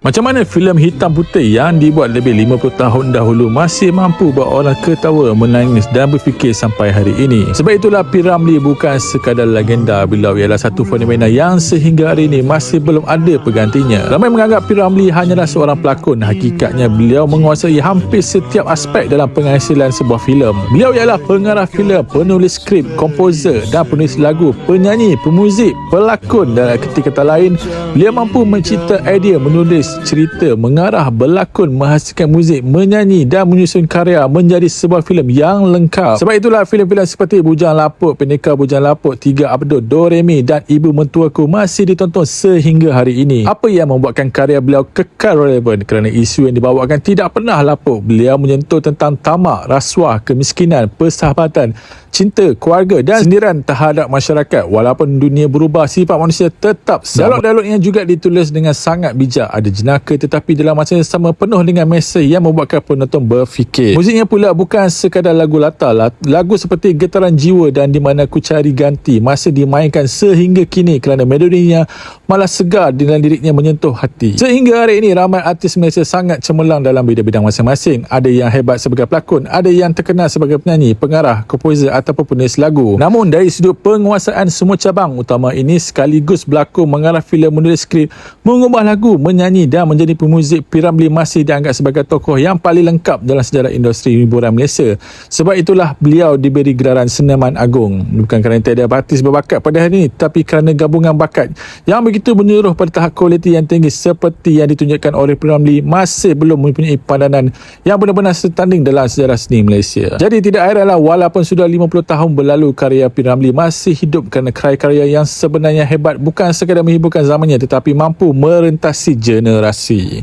Macam mana filem hitam putih yang dibuat lebih 50 tahun dahulu masih mampu buat orang ketawa, menangis dan berfikir sampai hari ini. Sebab itulah P. Ramlee bukan sekadar legenda, beliau ialah satu fenomena yang sehingga hari ini masih belum ada penggantinya. Ramai menganggap P. Ramlee hanyalah seorang pelakon. Hakikatnya beliau menguasai hampir setiap aspek dalam penghasilan sebuah filem. Beliau ialah pengarah filem, penulis skrip, komposer dan penulis lagu, penyanyi, pemuzik, pelakon dan ketika kata lain, beliau mampu mencipta idea, menulis cerita, mengarah, berlakon, menghasilkan muzik, menyanyi dan menyusun karya menjadi sebuah filem yang lengkap. Sebab itulah filem-filem seperti Bujang Lapuk, Pendekar Bujang Lapuk, Tiga Abdul, Doremi dan Ibu Mentuaku masih ditonton sehingga hari ini. Apa yang membuatkan karya beliau kekal relevan? Kerana isu yang dibawakan tidak pernah lapuk. Beliau menyentuh tentang tamak, rasuah, kemiskinan, persahabatan, cinta, keluarga dan sindiran terhadap masyarakat. Walaupun dunia berubah, sifat manusia tetap sama. Dialog-dialognya juga ditulis dengan sangat bijak, ada jenaka tetapi dalam masa yang sama penuh dengan mesej yang membuatkan penonton berfikir. Musiknya pula bukan sekadar lagu latar. Lagu seperti Getaran Jiwa dan Di Mana Ku Cari Ganti masih dimainkan sehingga kini kerana melodinya malah segar dengan liriknya menyentuh hati. Sehingga hari ini ramai artis Malaysia sangat cemerlang dalam bidang-bidang masing-masing. Ada yang hebat sebagai pelakon, ada yang terkenal sebagai penyanyi, pengarah, komposer ataupun penulis lagu. Namun dari sudut penguasaan semua cabang utama ini sekaligus berlakon, mengarah filem, menulis skrip, mengubah lagu, menyanyi dan menjadi pemuzik, P. Ramlee masih dianggap sebagai tokoh yang paling lengkap dalam sejarah industri hiburan Malaysia. Sebab itulah beliau diberi gelaran Senaman Agung. Bukan kerana tiada artis berbakat pada hari ini, tapi kerana gabungan bakat yang begitu menyeluruh pada tahap kualiti yang tinggi seperti yang ditunjukkan oleh P. Ramlee masih belum mempunyai padanan yang benar-benar setanding dalam sejarah seni Malaysia. Jadi tidak heranlah walaupun sudah 50 tahun berlalu, karya P. Ramlee masih hidup kerana karya-karya yang sebenarnya hebat bukan sekadar menghiburkan zamannya tetapi mampu merentasi generasi.